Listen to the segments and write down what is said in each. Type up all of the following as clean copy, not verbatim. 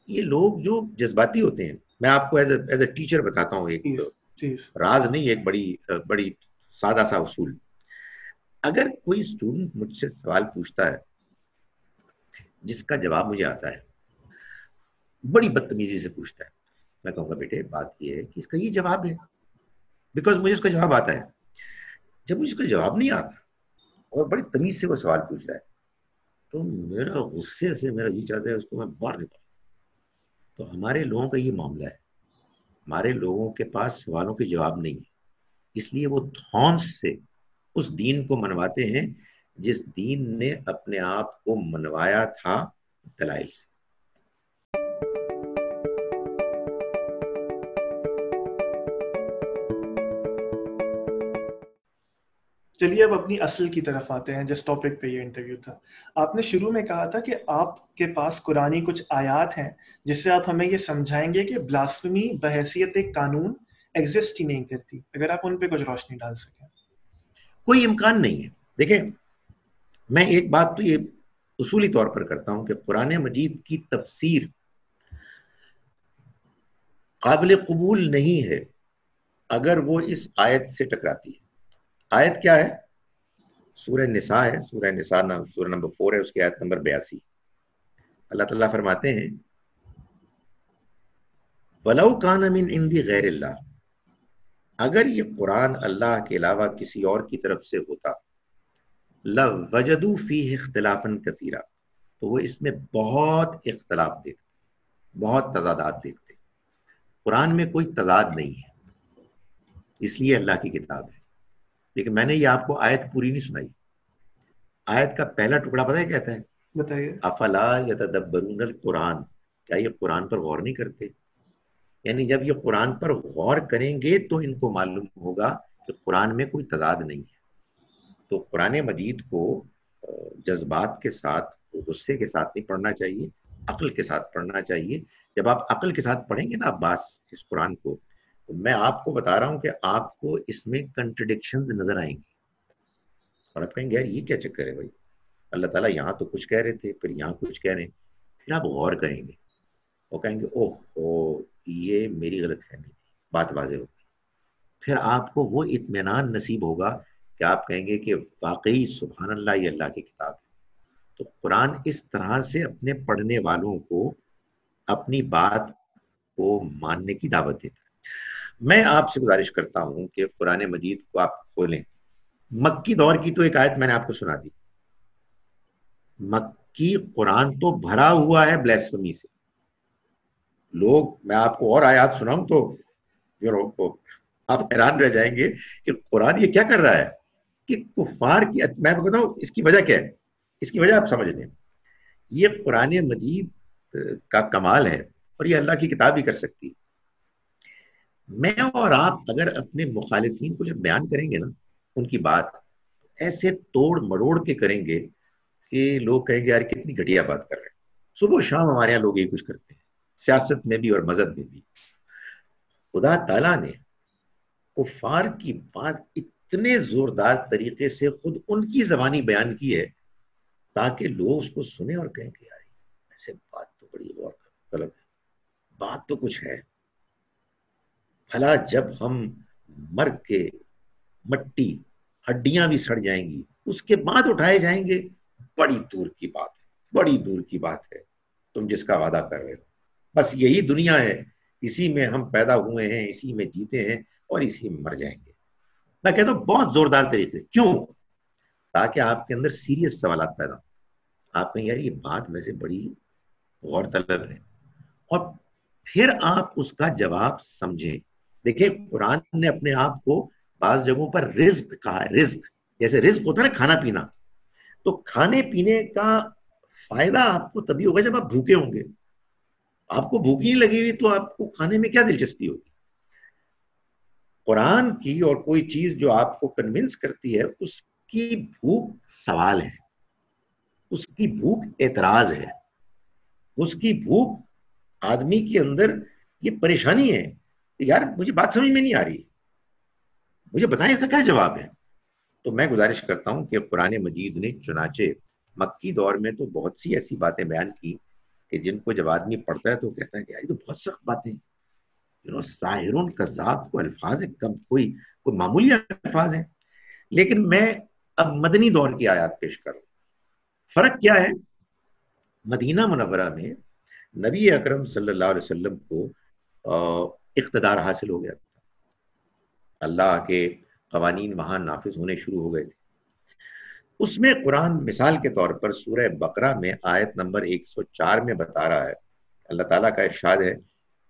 یہ لوگ جو جذباتی ہوتے ہیں، میں آپ کو ایز اے ٹیچر بتاتا ہوں ایک پلیز پلیز. راز نہیں، ایک بڑی سادہ سا اصول. اگر کوئی اسٹوڈنٹ مجھ سے سوال پوچھتا ہے جس کا جواب مجھے آتا ہے، بڑی بدتمیزی سے پوچھتا ہے، میں کہوں گا بیٹے بات یہ ہے کہ اس کا یہ جواب ہے، بیکاز مجھے اس کا جواب آتا ہے. جب مجھے اس کا جواب نہیں آتا اور بڑی تمیز سے وہ سوال پوچھ رہا ہے، تو میرا غصے سے میرا جی چاہتا ہے اس کو میں باہر نکالوں. تو ہمارے لوگوں کا یہ معاملہ ہے، ہمارے لوگوں کے پاس سوالوں کے جواب نہیں ہے، اس لیے وہ دھونس سے اس دین کو منواتے ہیں جس دین نے اپنے آپ کو منوایا تھا دلائل سے. چلیے اب اپنی اصل کی طرف آتے ہیں، جس ٹاپک پہ یہ انٹرویو تھا. آپ نے شروع میں کہا تھا کہ آپ کے پاس قرآنی کچھ آیات ہیں جس سے آپ ہمیں یہ سمجھائیں گے کہ بلاسفمی بحیثیت ایک قانون ایگزسٹ ہی نہیں کرتی. اگر آپ ان پہ کچھ روشنی ڈال سکیں. کوئی امکان نہیں ہے. دیکھیں، میں ایک بات تو یہ اصولی طور پر کرتا ہوں کہ قرآن مجید کی تفسیر قابل قبول نہیں ہے اگر وہ اس آیت سے ٹکراتی ہے. آیت کیا ہے؟ سورہ نساء ہے، سورہ نساء سورہ نمبر 4 ہے، اس کی آیت نمبر 82. اللہ تعالیٰ فرماتے ہیں وَلَوْ كَانَ مِنْ عِنْدِ غَيْرِ اللَّهِ، اگر یہ قرآن اللہ کے علاوہ کسی اور کی طرف سے ہوتا لَوَجَدُوا فِيهِ اخْتِلَافًا كَثِيرًا، تو وہ اس میں بہت اختلاف دیکھتے، بہت تضادات دیکھتے. قرآن میں کوئی تضاد نہیں ہے، اس لیے اللہ کی کتاب ہے. لیکن میں نے یہ آپ کو آیت پوری نہیں سنائی. آیت کا پہلا ٹکڑا پتہ ہے کہتا ہے بتائیے. افلا یتدبرون القرآن، کیا یہ قرآن پر غور نہیں کرتے؟ یعنی جب یہ قرآن پر غور کریں گے تو ان کو معلوم ہوگا کہ قرآن میں کوئی تضاد نہیں ہے. تو قرآن مجید کو جذبات کے ساتھ، غصے کے ساتھ نہیں پڑھنا چاہیے، عقل کے ساتھ پڑھنا چاہیے. جب آپ عقل کے ساتھ پڑھیں گے نا عباس اس قرآن کو، تو میں آپ کو بتا رہا ہوں کہ آپ کو اس میں کنٹرڈکشنز نظر آئیں گی اور آپ کہیں گے یار یہ کیا چکر ہے بھائی، اللہ تعالیٰ یہاں تو کچھ کہہ رہے تھے، پھر یہاں کچھ کہہ رہے ہیں. پھر آپ غور کریں گے اور کہیں گے اوہ یہ میری غلط فہمی تھی، بات واضح ہوگی. پھر آپ کو وہ اطمینان نصیب ہوگا کہ آپ کہیں گے کہ واقعی سبحان اللہ یہ اللہ کی کتاب ہے. تو قرآن اس طرح سے اپنے پڑھنے والوں کو اپنی بات کو ماننے کی دعوت دیتا ہے. میں آپ سے گزارش کرتا ہوں کہ قرآن مجید کو آپ کھولیں. مکی دور کی تو ایک آیت میں نے آپ کو سنا دی. مکی قرآن تو بھرا ہوا ہے بلیسفمی سے. لوگ، میں آپ کو اور آیات سناؤں تو آپ حیران رہ جائیں گے کہ قرآن یہ کیا کر رہا ہے کہ کفار کی، میں بتاؤں اس کی وجہ کیا ہے، اس کی وجہ آپ سمجھ لیں. یہ قرآن مجید کا کمال ہے اور یہ اللہ کی کتاب ہی کر سکتی ہے. میں اور آپ اگر اپنے مخالفین کو جب بیان کریں گے نا ان کی بات، ایسے توڑ مروڑ کے کریں گے کہ لوگ کہیں گے یار کتنی گھٹیا بات کر رہے ہیں. صبح و شام ہمارے یہاں لوگ یہی کچھ کرتے ہیں، سیاست میں بھی اور مذہب میں بھی. خدا تعالیٰ نے کفار کی بات اتنے زوردار طریقے سے خود ان کی زبانی بیان کی ہے تاکہ لوگ اس کو سنیں اور کہیں کہ یار ایسے بات تو بڑی غور طلب ہے، بات تو کچھ ہے. بھلا جب ہم مر کے مٹی ہڈیاں بھی سڑ جائیں گی اس کے بعد اٹھائے جائیں گے، بڑی دور کی بات ہے، بڑی دور کی بات ہے تم جس کا وعدہ کر رہے ہو. بس یہی دنیا ہے، اسی میں ہم پیدا ہوئے ہیں، اسی میں جیتے ہیں اور اسی میں مر جائیں گے. میں کہتا ہوں بہت زوردار طریقے. کیوں؟ تاکہ آپ کے اندر سیریس سوالات پیدا ہوں. آپ کہیں یار یہ بات ویسے بڑی غور طلب ہے، اور پھر آپ اس کا جواب سمجھیں. دیکھیں قرآن نے اپنے آپ کو بعض جگہوں پر رزق کہا ہے. رزق جیسے رزق ہوتا ہے نا کھانا پینا، تو کھانے پینے کا فائدہ آپ کو تبھی ہوگا جب آپ بھوکے ہوں گے. آپ کو بھوک ہی لگی ہوئی تو آپ کو کھانے میں کیا دلچسپی ہوگی. قرآن کی اور کوئی چیز جو آپ کو کنونس کرتی ہے اس کی بھوک سوال ہے، اس کی بھوک اعتراض ہے، اس کی بھوک آدمی کے اندر یہ پریشانی ہے کہ یار مجھے بات سمجھ میں نہیں آ رہی، مجھے بتائیں اس کا کیا جواب ہے. تو میں گزارش کرتا ہوں کہ قرآن مجید نے چنانچہ مکی دور میں تو بہت سی ایسی باتیں بیان کی کہ جن کو جب آدمی پڑھتا ہے تو کہتا ہے کہ یہ تو بہت سخت باتیں ہیں، ساحرون کذاب کو الفاظ کم کوئی معمولی الفاظ ہیں. لیکن میں اب مدنی دور کی آیات پیش کروں. فرق کیا ہے؟ مدینہ منورہ میں نبی اکرم صلی اللہ علیہ وسلم کو اقتدار حاصل ہو گیا تھا، اللہ کے قوانین وہاں نافذ ہونے شروع ہو گئے تھے. اس میں قرآن مثال کے طور پر سورہ بقرہ میں آیت نمبر 104 میں بتا رہا ہے، اللہ تعالیٰ کا ارشاد ہے،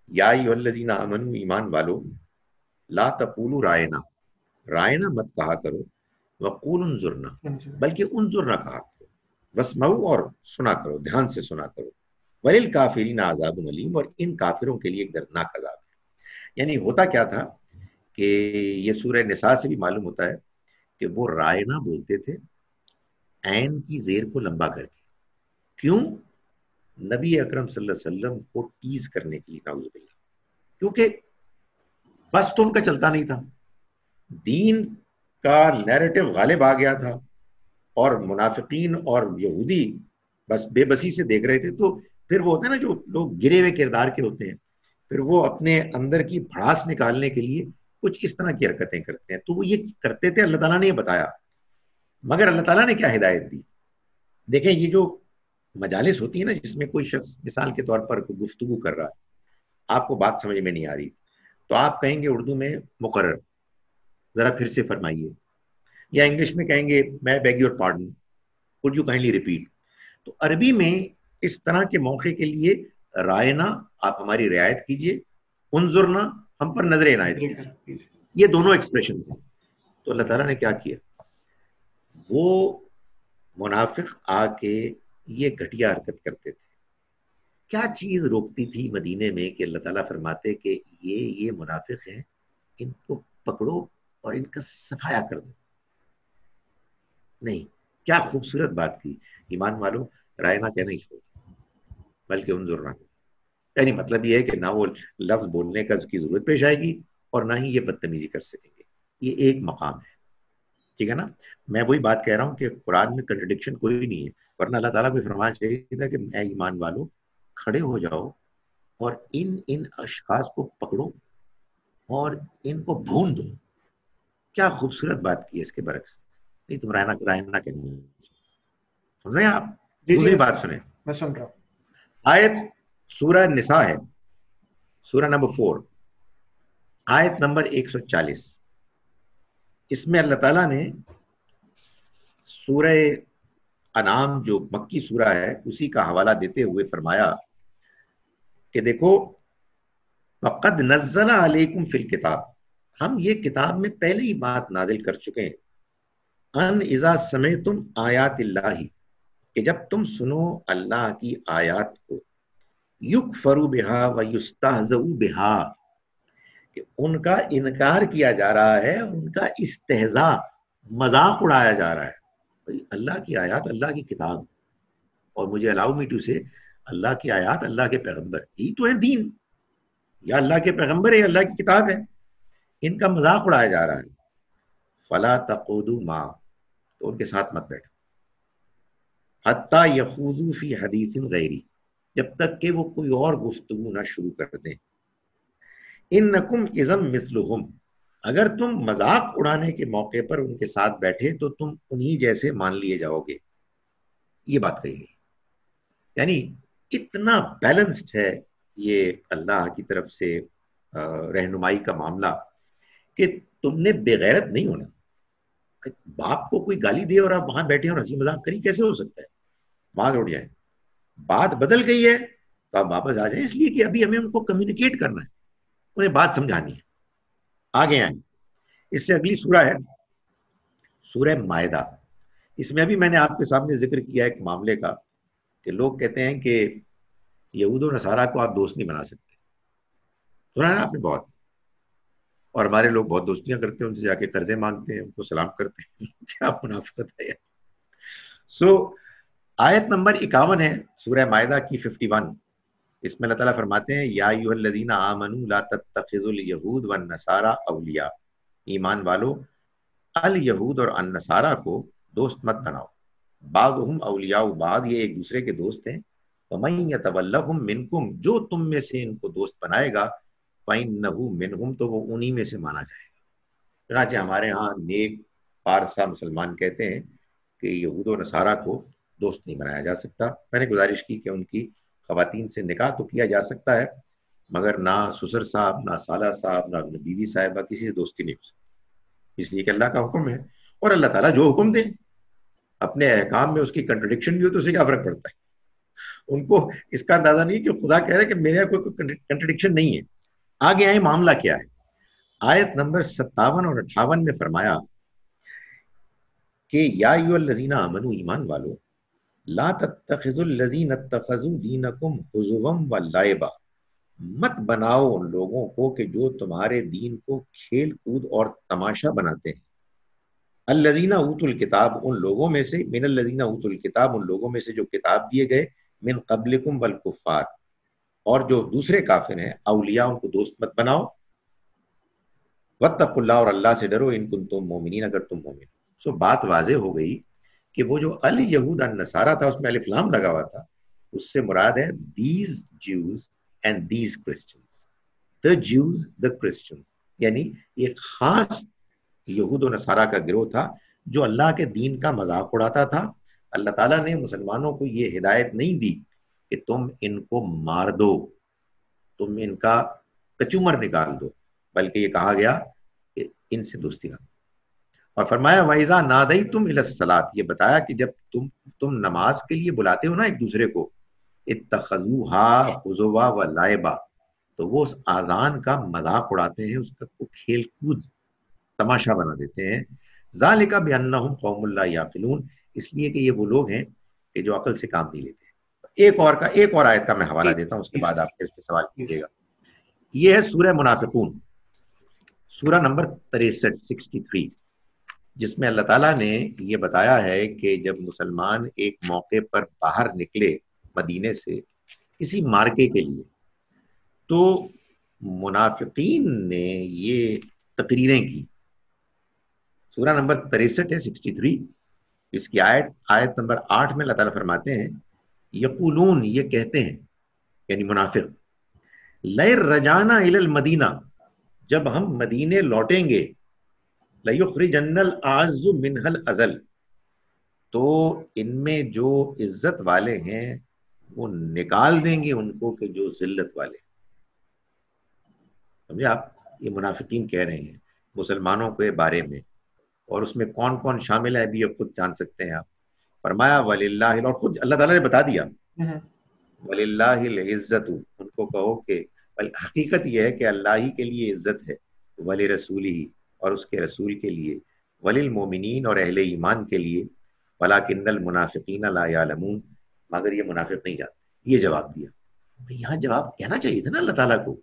یا ایھا الذین آمنوا، ایمان والو، لا تقولوا رائنا، رائنا مت کہا کرو، وقولوا انظرنا، بلکہ انظرنا کہا کرو، واسمعوا، اور سنا کرو، دھیان سے سنا کرو، وللکافرین عذاب علیم، اور ان کافروں کے لیے ایک دردناک عذاب ہے. یعنی ہوتا کیا تھا کہ یہ سورہ نساء سے بھی معلوم ہوتا ہے کہ وہ رائنا بولتے تھے عین کی زیر کو لمبا کر کے. کیوں؟ نبی اکرم صلی اللہ علیہ وسلم کو ٹیز کرنے کے لیے، نعوذ باللہ. کیونکہ بس تو ان کا چلتا نہیں تھا، دین کا نیریٹو غالب آ گیا تھا، اور منافقین اور یہودی بس بے بسی سے دیکھ رہے تھے. تو پھر وہ ہوتے ہیں نا جو لوگ گرے ہوئے کردار کے ہوتے ہیں، پھر وہ اپنے اندر کی بھڑاس نکالنے کے لیے کچھ اس طرح کی حرکتیں کرتے ہیں. تو وہ یہ کرتے تھے، اللہ تعالیٰ نے یہ بتایا. مگر اللہ تعالیٰ نے کیا ہدایت دی؟ دیکھیں، یہ جو مجالس ہوتی ہیں نا، جس میں کوئی شخص مثال کے طور پر کوئی گفتگو کر رہا ہے، آپ کو بات سمجھ میں نہیں آ رہی، تو آپ کہیں گے اردو میں مقرر، ذرا پھر سے فرمائیے، یا انگلش میں کہیں گے میں beg your pardon, could you kindly repeat. تو عربی میں اس طرح کے موقع کے لیے رائنا، آپ ہماری رعایت کیجئے، انظرنا، ہم پر نظر عنایت کیجئے، یہ دونوں ایکسپریشن ہیں. تو اللہ تعالیٰ نے کیا کیا؟ وہ منافق آ کے یہ گھٹیا حرکت کرتے تھے. کیا چیز روکتی تھی مدینے میں کہ اللہ تعالیٰ فرماتے کہ یہ منافق ہیں، ان کو پکڑو اور ان کا صفایا کر دو؟ نہیں. کیا خوبصورت بات کی، ایمان والو، رائنا کہنا ہی چھوڑ، بلکہ انظرنا. یعنی مطلب یہ ہے کہ نہ وہ لفظ بولنے کا اس کی ضرورت پیش آئے گی، اور نہ ہی یہ بدتمیزی کر سکیں گے. یہ ایک مقام ہے، ٹھیک ہے نا. میں وہی بات کہہ رہا ہوں کہ قرآن میں کنٹرڈکشن کوئی نہیں ہے، ورنہ اللہ تعالیٰ کو فرمانا چاہیے تھا کہ اے ایمان والو، کھڑے ہو جاؤ اور ان اشخاص کو پکڑو اور ان کو بھون دو. کیا خوبصورت بات کی ہے اس کے برعکس. نہیں، تم رائنا کہنے سن رہے ہیں آپ؟ دوسری بات سنیں، میں سن رہا ہوں. آیت سورہ نساء ہے، سورہ نمبر 4، آیت نمبر 140. اس میں اللہ تعالیٰ نے سورہ انعام جو مکی سورہ ہے اسی کا حوالہ دیتے ہوئے فرمایا کہ دیکھو، فَقَدْ نَزَّلَ عَلَيْكُمْ فِي الْكِتَابِ، ہم یہ کتاب میں پہلے ہی بات نازل کر چکے ہیں، ان اذا سمعتم آیات اللہ، کہ جب تم سنو اللہ کی آیات کو، یکفر بہا ویستہزأ بہا، کہ ان کا انکار کیا جا رہا ہے، ان کا استہزاء، مذاق اڑایا جا رہا ہے. اللہ کی آیات، اللہ کی کتاب، اور مجھے الاؤ می ٹو سے، اللہ کی آیات، اللہ کے پیغمبر، یہی تو ہے دین. یا اللہ کے پیغمبر ہے، اللہ کی کتاب ہے، ان کا مذاق اڑایا جا رہا ہے. فلا تقعدوا معهم، تو ان کے ساتھ مت بیٹھو، حتی یخوضوا فی حدیث غیری، جب تک کہ وہ کوئی اور گفتگو نہ شروع کر دیں. انکم اذا مثلہم، اگر تم مذاق اڑانے کے موقع پر ان کے ساتھ بیٹھے تو تم انہی جیسے مان لیے جاؤ گے. یہ بات کہی گئی. یعنی اتنا بیلنسڈ ہے یہ اللہ کی طرف سے رہنمائی کا معاملہ کہ تم نے بے غیرت نہیں ہونا. باپ کو کوئی گالی دے اور آپ وہاں بیٹھے اور ہنسی مذاق کریں، کیسے ہو سکتا ہے؟ وہاں اٹھ جائیں. بات بدل گئی ہے تو آپ واپس آ جائیں، اس لیے کہ ابھی ہمیں ان کو کمیونیکیٹ کرنا ہے، انہیں بات سمجھانی ہے. آگے آئیں. اس سے اگلی سورہ ہے سورہ مائدہ. اس میں بھی میں نے آپ کے سامنے ذکر کیا ایک معاملے کا کہ لوگ کہتے ہیں کہ یہود و نصارہ کو آپ دوست نہیں بنا سکتے. سنا ہے نا آپ نے بہت، اور ہمارے لوگ بہت دوستیاں کرتے ہیں، ان سے جا کے قرضے مانگتے ہیں، ان کو سلام کرتے ہیں. کیا منافقت ہے. آیت نمبر 51 ہے سورہ مائدہ کی 51. اس میں اللہ تعالیٰ فرماتے ہیں یا ایھا الذین آمنوا لا تتخذوا الیہود والنصارى اولیاء، ایمان والو، الیہود اور النصارہ کو دوست مت بناؤ. بعضهم اولیاء بعض، یہ ایک دوسرے کے دوست ہیں. وَمَن يَتَوَلَّهُم مِّنكُم، جو تم میں سے ان کو دوست بنائے گا، فَإِنَّهُ مِنْهُمْ، تو وہ انہی میں سے مانا جائے گا. چنانچہ ہمارے ہاں نیک پارسا مسلمان کہتے ہیں کہ یہود و نصارہ کو دوست نہیں بنایا جا سکتا. میں نے گزارش کی کہ ان کی خواتین سے نکاح تو کیا جا سکتا ہے، مگر نہ سسر صاحب، نہ سالہ صاحب، نہ بیوی صاحبہ، کسی سے دوستی نہیں ہو سکتی، اس لیے کہ اللہ کا حکم ہے. اور اللہ تعالیٰ جو حکم دے، اپنے احکام میں اس کی کنٹرڈکشن بھی ہو تو اسے کیا فرق پڑتا ہے. ان کو اس کا اندازہ نہیں کہ خدا کہہ رہا ہے کہ میرے کوئی کنٹرڈکشن نہیں ہے. آگے آئے معاملہ کیا ہے. آیت نمبر 57 اور 58 میں فرمایا کہ یا ایھا الذین آمنوا، ایمان والو، لا تتخذوا الذین اتخذوا دینکم ہزوا ولعبا، مت بناؤ ان لوگوں کو کہ جو تمہارے دین کو کھیل کود اور تماشا بناتے ہیں. الذین اوتوا الکتاب، ان لوگوں میں سے، من الذین اوتوا الکتاب، ان لوگوں میں سے جو کتاب دیے گئے، من قبلکم والکفار، اور جو دوسرے کافر ہیں، اولیاء، ان کو دوست مت بناؤ. واتقوا اللہ، اور اللہ سے ڈرو، ان کنتم مومنین، اگر تم مومن. سو بات واضح ہو گئی کہ وہ جو الیہود النصارہ تھا، اس میں الف لام لگا ہوا تھا، اس سے مراد ہے these Jews and these Christians. the Jews, the Christians، یعنی ایک خاص یہود و نصارہ کا گروہ تھا جو اللہ کے دین کا مذاق اڑاتا تھا. اللہ تعالیٰ نے مسلمانوں کو یہ ہدایت نہیں دی کہ تم ان کو مار دو، تم ان کا کچومر نکال دو، بلکہ یہ کہا گیا کہ ان سے دوستی رکھو. اور فرمایا وَإِذَا نَادَيْتُمْ إِلَى الصَّلَاةِ، یہ بتایا کہ جب تم نماز کے لیے بلاتے ہو نا ایک دوسرے کو، اتخذوها حزوا ولعبا، تو وہ اس آذان کا مذاق اڑاتے ہیں، اس کا کھیل کود تماشا بنا دیتے ہیں. ذالک بانہم قوم لا یعقلون، اس لیے کہ یہ وہ لوگ ہیں کہ جو عقل سے کام نہیں لیتے. ایک اور آیت کا میں حوالہ دیتا ہوں، اس کے بعد آپ پھر سے سوال کیجیے گا. یہ ہے سورہ منافقون، سورہ نمبر 63، جس میں اللہ تعالیٰ نے یہ بتایا ہے کہ جب مسلمان ایک موقع پر باہر نکلے مدینے سے کسی مارکے کے لیے، تو منافقین نے یہ تقریریں کی. سورہ نمبر 63 ہے، 63، اس کی آیت نمبر 8 میں اللہ تعالیٰ فرماتے ہیں یقولون، یہ کہتے ہیں یعنی منافق، لئن رجعنا الی المدینہ، جب ہم مدینے لوٹیں گے، لیخرجن الاعز منها الاذل، تو ان میں جو عزت والے ہیں وہ نکال دیں گے ان کو کہ جو ذلت والے. سمجھے آپ، یہ منافقین کہہ رہے ہیں مسلمانوں کے بارے میں، اور اس میں کون کون شامل ہے ابھی آپ خود جان سکتے ہیں. آپ فرمایا وللہ، اور خود اللہ تعالیٰ نے بتا دیا وللہ العزت، ان کو کہو کہ حقیقت یہ ہے کہ اللہ ہی کے لیے عزت ہے، ولی رسول ہی، اور اس کے رسول کے لیے، وللمومنین، اور اہل ایمان کے لیے، ولکن المنافقین لا یعلمون، مگر یہ منافق نہیں جانتے. یہ جواب دیا. یہاں جواب کہنا چاہیے تھا نا اللہ تعالیٰ کو،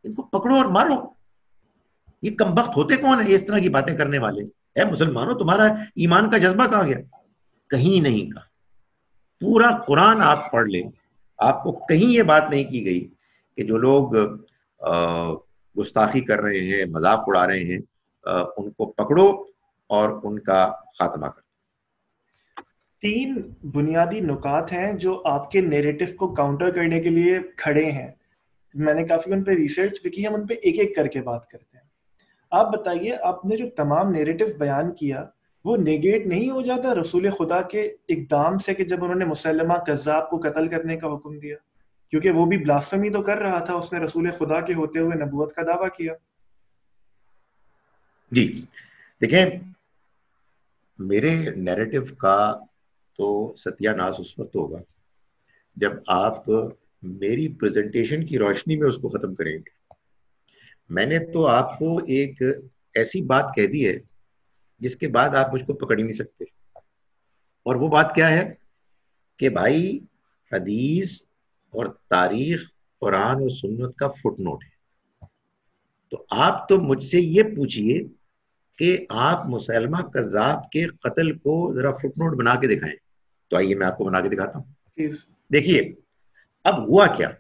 ان کو پکڑو اور مارو. یہ کم بخت ہوتے کون ہیں اس طرح کی باتیں کرنے والے؟ اے مسلمانوں، تمہارا ایمان کا جذبہ کہاں گیا؟ کہیں نہیں کہا. پورا قرآن آپ پڑھ لیں، آپ کو کہیں یہ بات نہیں کی گئی کہ جو لوگ گستاخی کر رہے ہیں، مذاق اڑا رہے ہیں، ان کو پکڑو اور ان کا خاتمہ کرو. 3 بنیادی نکات ہیں جو آپ کے نیریٹو کو کاؤنٹر کرنے کے لیے کھڑے ہیں. میں نے کافی ان پہ ریسرچ بھی کی، ہم ان پہ ایک ایک کر کے بات کرتے ہیں. آپ بتائیے، آپ نے جو تمام نیریٹو بیان کیا وہ نیگیٹ نہیں ہو جاتا رسول خدا کے اقدام سے کہ جب انہوں نے مسلمہ کذاب کو قتل کرنے کا حکم دیا؟ کیونکہ وہ بھی بلاسفمی تو کر رہا تھا، اس نے رسول خدا کے ہوتے ہوئے نبوت کا دعویٰ کیا. جی دیکھیں، میرے نیریٹو کا تو ستیہ ناس اس وقت ہوگا جب آپ میری پریزنٹیشن کی روشنی میں اس کو ختم کریں گے. میں نے تو آپ کو ایک ایسی بات کہہ دی ہے جس کے بعد آپ مجھ کو پکڑ ہی نہیں سکتے. اور وہ بات کیا ہے کہ بھائی، حدیث اور تاریخ قرآن اور سنت کا فٹ نوٹ ہے. تو آپ تو مجھ سے یہ پوچھئے کہ آپ مسلمہ کذاب کے قتل کو ذرا فٹ نوٹ بنا کے دکھائیں. تو آئیے میں آپ کو بنا کے دکھاتا ہوں. دیکھیے اب ہوا کیا.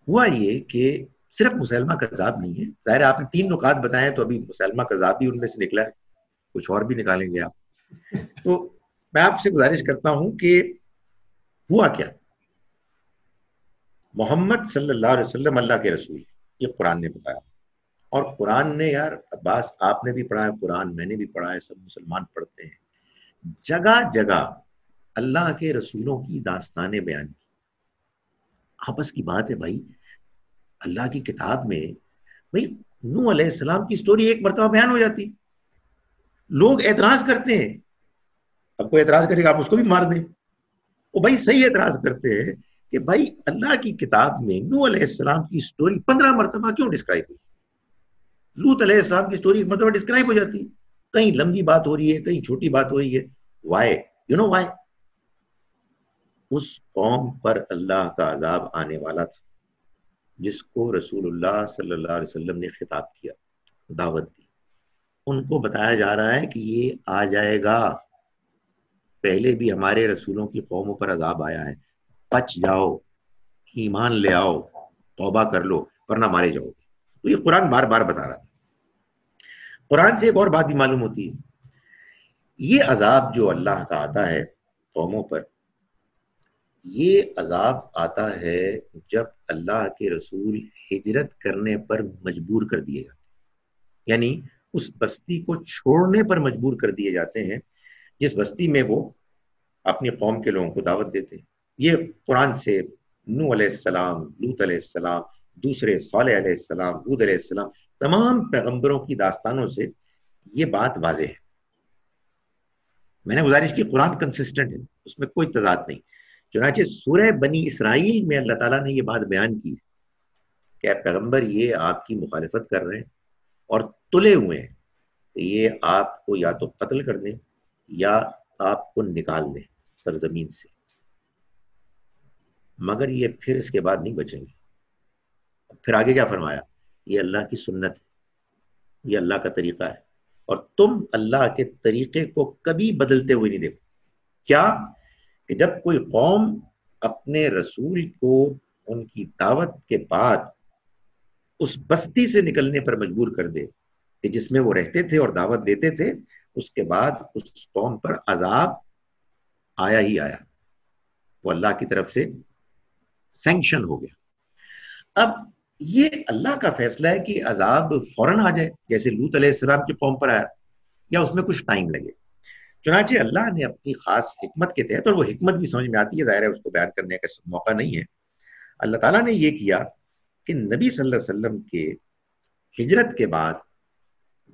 ہوا یہ کہ صرف مسلمہ کذاب نہیں ہے، ظاہر ہے آپ نے 3 نکات بتائے تو ابھی مسلمہ کذاب بھی ان میں سے نکلا ہے، کچھ اور بھی نکالیں گے آپ. تو میں آپ سے گزارش کرتا ہوں کہ ہوا کیا. محمد صلی اللہ علیہ وسلم اللہ کے رسول، یہ قرآن نے بتایا. اور قرآن نے، یار عباس آپ نے بھی پڑھا ہے قرآن، میں نے بھی پڑھا ہے، سب مسلمان پڑھتے ہیں، جگہ جگہ اللہ کے رسولوں کی داستانیں بیان کی. آپس کی بات ہے بھائی، اللہ کی کتاب میں بھائی نوح علیہ السلام کی سٹوری ایک مرتبہ بیان ہو جاتی، لوگ اعتراض کرتے ہیں. اب کوئی اعتراض کرے گا آپ اس کو بھی مار دیں. وہ بھائی صحیح اعتراض کرتے ہیں کہ بھائی اللہ کی کتاب میں نوح علیہ السلام کی سٹوری 15 مرتبہ کیوں ڈسکرائب ہوئی؟ لوط علیہ السلام کی سٹوری ایک مرتبہ ڈسکرائب ہو جاتی، کہیں لمبی بات ہو رہی ہے، کہیں چھوٹی بات ہو رہی ہے. وائی؟ You know why? اس قوم پر اللہ کا عذاب آنے والا تھا جس کو رسول اللہ صلی اللہ علیہ وسلم نے خطاب کیا، دعوت دی. ان کو بتایا جا رہا ہے کہ یہ آ جائے گا، پہلے بھی ہمارے رسولوں کی قوموں پر عذاب آیا ہے، بچ جاؤ، ایمان لے آؤ، توبہ کر لو ورنہ مارے جاؤ گے. تو یہ قرآن بار بار بتا رہا تھا. قرآن سے ایک اور بات بھی معلوم ہوتی ہے، یہ عذاب جو اللہ کا آتا ہے قوموں پر، یہ عذاب آتا ہے جب اللہ کے رسول ہجرت کرنے پر مجبور کر دیے جاتے ہیں، یعنی اس بستی کو چھوڑنے پر مجبور کر دیے جاتے ہیں جس بستی میں وہ اپنی قوم کے لوگوں کو دعوت دیتے ہیں. یہ قرآن سے نوح علیہ السلام، لوط علیہ السلام، دوسرے صالح علیہ السلام، ہود علیہ السلام، تمام پیغمبروں کی داستانوں سے یہ بات واضح ہے. میں نے گزارش کی قرآن کنسسٹنٹ ہے، اس میں کوئی تضاد نہیں. چنانچہ سورہ بنی اسرائیل میں اللہ تعالیٰ نے یہ بات بیان کی ہے کہ اے پیغمبر یہ آپ کی مخالفت کر رہے ہیں اور تلے ہوئے ہیں کہ یہ آپ کو یا تو قتل کر دیں یا آپ کو نکال دیں سرزمین سے، مگر یہ پھر اس کے بعد نہیں بچیں گے. پھر آگے کیا فرمایا؟ یہ اللہ کی سنت ہے، یہ اللہ کا طریقہ ہے، اور تم اللہ کے طریقے کو کبھی بدلتے ہوئے نہیں دیکھو. کیا کہ جب کوئی قوم اپنے رسول کو ان کی دعوت کے بعد اس بستی سے نکلنے پر مجبور کر دے کہ جس میں وہ رہتے تھے اور دعوت دیتے تھے، اس کے بعد اس قوم پر عذاب آیا ہی آیا، وہ اللہ کی طرف سے سینکشن ہو گیا. اب یہ اللہ کا فیصلہ ہے کہ عذاب فوراً آ جائے جیسے لوط علیہ السلام کی قوم پر آیا، یا اس میں کچھ ٹائم لگے. چنانچہ اللہ نے اپنی خاص حکمت کے تحت، اور وہ حکمت بھی سمجھ میں آتی ہے، ظاہر ہے اس کو بیان کرنے کا موقع نہیں ہے، اللہ تعالیٰ نے یہ کیا کہ نبی صلی اللہ علیہ وسلم کے ہجرت کے بعد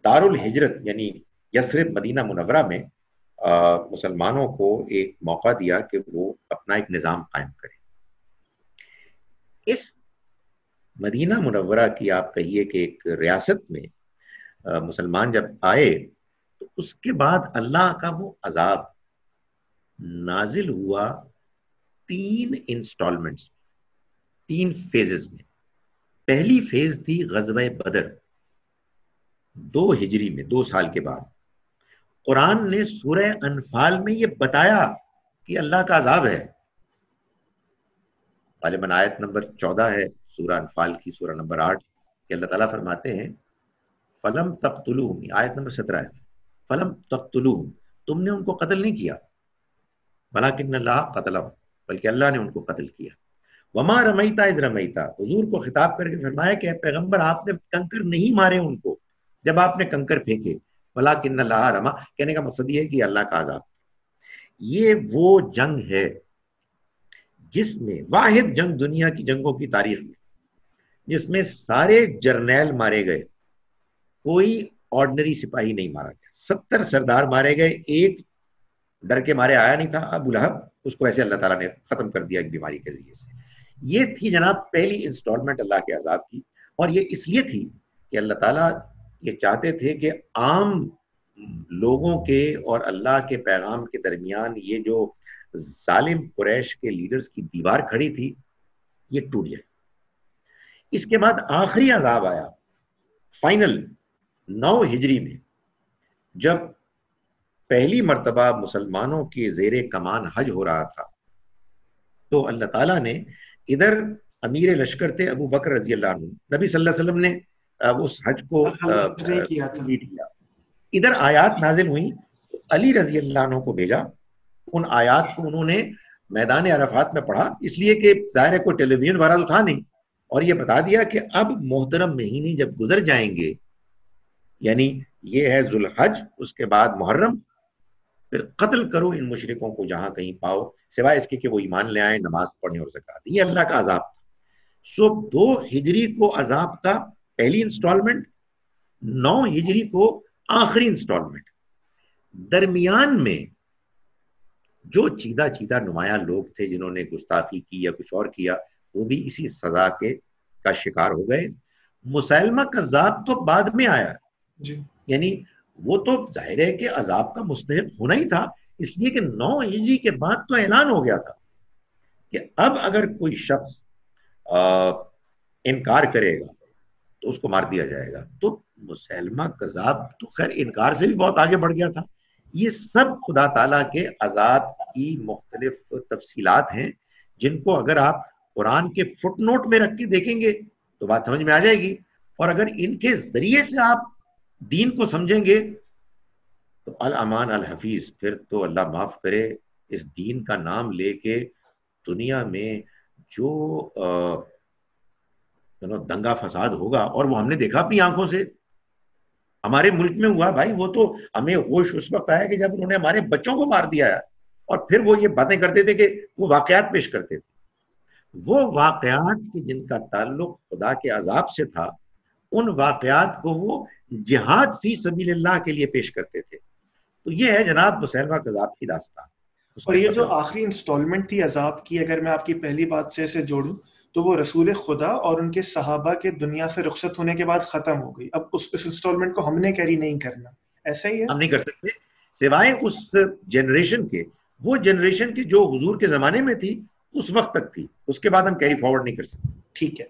دار الہجرت یعنی یثرب مدینہ منورہ میں مسلمانوں کو ایک موقع دیا کہ وہ اپنا ایک نظام قائم کریں. اس مدینہ منورہ کی آپ کہیے کہ ایک ریاست میں مسلمان جب آئے تو اس کے بعد اللہ کا وہ عذاب نازل ہوا 3 انسٹالمنٹس، 3 فیزز میں. پہلی فیز تھی غزوہ بدر 2 ہجری میں، 2 سال کے بعد. قرآن نے سورہ انفال میں یہ بتایا کہ اللہ کا عذاب ہے. غالباً آیت نمبر 14 ہے سورہ انفال کی، سورہ نمبر 8، کہ اللہ تعالیٰ فرماتے ہیں فلم تقتلوہم، آیت نمبر 17 ہے، فلم تقتلوہم، تم نے ان کو قتل نہیں کیا، ولکن اللہ قتلہم، بلکہ اللہ نے ان کو قتل کیا. وما رمیتا اذ رمیتا، حضور کو خطاب کر کے فرمایا کہ اے پیغمبر آپ نے کنکر نہیں مارے ان کو جب آپ نے کنکر پھینکے، ولکن اللہ رما، کہنے کا مقصد یہ ہے کہ اللہ کا عذاب. یہ وہ جنگ ہے جس میں، واحد جنگ دنیا کی جنگوں کی تاریخ میں جس میں سارے جرنیل مارے گئے، کوئی آرڈنری سپاہی نہیں مارا گیا. 70 سردار مارے گئے، ایک ڈر کے مارے آیا نہیں تھا، ابو لہب، اس کو ایسے اللہ تعالیٰ نے ختم کر دیا ایک بیماری کے ذریعے سے. یہ تھی جناب پہلی انسٹالمنٹ اللہ کے عذاب کی، اور یہ اس لیے تھی کہ اللہ تعالیٰ یہ چاہتے تھے کہ عام لوگوں کے اور اللہ کے پیغام کے درمیان یہ جو ظالم قریش کے لیڈرز کی دیوار کھڑی تھی یہ ٹوٹ جائے. اس کے بعد آخری عذاب آیا فائنل 9 ہجری میں، جب پہلی مرتبہ مسلمانوں کے زیر کمان حج ہو رہا تھا. تو اللہ تعالیٰ نے ادھر امیر لشکر تھے ابو بکر رضی اللہ عنہ، نبی صلی اللہ علیہ وسلم نے اس حج کو کمپلیٹ کیا. ادھر آیات نازل ہوئیں، علی رضی اللہ عنہ کو بھیجا، ان آیات کو انہوں نے میدان عرفات میں پڑھا، اس لیے کہ ظاہر ہے کوئی ٹیلی ویژن وغیرہ تو تھا نہیں، اور یہ بتا دیا کہ اب محترم مہینے جب گزر جائیں گے، یعنی یہ ہے ذو الحج، اس کے بعد محرم، پھر قتل کرو ان مشرکوں کو جہاں کہیں پاؤ، سوائے اس کے کہ وہ ایمان لے آئیں، نماز پڑھیں اور زکات دیں۔ یہ اللہ کا عذاب۔ سو 2 ہجری کو عذاب کا پہلی انسٹالمنٹ، 9 ہجری کو آخری انسٹالمنٹ۔ درمیان میں جو چیدہ چیدہ نمایاں لوگ تھے جنہوں نے گستاخی کی یا کچھ اور کیا، وہ بھی اسی سزا کے کا شکار ہو گئے۔ مسیلمہ کذاب تو بعد میں آیا جی، یعنی وہ تو ظاہر ہے کہ عذاب کا مستحق ہونا ہی تھا، اس لیے کہ 9 ہجری کے بعد تو اعلان ہو گیا تھا کہ اب اگر کوئی شخص انکار کرے گا تو اس کو مار دیا جائے گا۔ تو مسیلمہ کذاب تو خیر انکار سے بھی بہت آگے بڑھ گیا تھا۔ یہ سب خدا تعالیٰ کے عذاب کی مختلف تفصیلات ہیں جن کو اگر آپ قرآن کے فٹ نوٹ میں رکھ کے دیکھیں گے تو بات سمجھ میں آ جائے گی، اور اگر ان کے ذریعے سے آپ دین کو سمجھیں گے تو الامان الحفیظ، پھر تو اللہ معاف کرے اس دین کا نام لے کے دنیا میں جو دنگا فساد ہوگا، اور وہ ہم نے دیکھا اپنی آنکھوں سے، ہمارے ملک میں ہوا بھائی، وہ تو ہمیں ہوش اس وقت آیا کہ جب انہوں نے ہمارے بچوں کو مار دیا ہے، اور پھر وہ یہ باتیں کرتے تھے کہ وہ واقعات پیش کرتے تھے، وہ واقعات کہ جن کا تعلق خدا کے عذاب سے تھا، ان واقعات کو وہ جہاد فی سبیل اللہ کے لیے پیش کرتے تھے۔ تو یہ ہے جناب مسیلمہ کذاب کی داستان۔ اور یہ جو آخری انسٹالمنٹ تھی عذاب کی، اگر میں آپ کی پہلی بات سے جوڑوں تو وہ رسول خدا اور ان کے صحابہ کے دنیا سے رخصت ہونے کے بعد ختم ہو گئی۔ اب اس انسٹالمنٹ کو ہم نے کیری نہیں کرنا، ایسا ہی ہے؟ ہم نہیں کر سکتے سوائے اس جنریشن کے، وہ جنریشن کی جو حضور کے زمانے میں تھی اس وقت تک تھی، اس کے بعد ہم کیری فارورڈ نہیں کر سکتے۔ ٹھیک ہے۔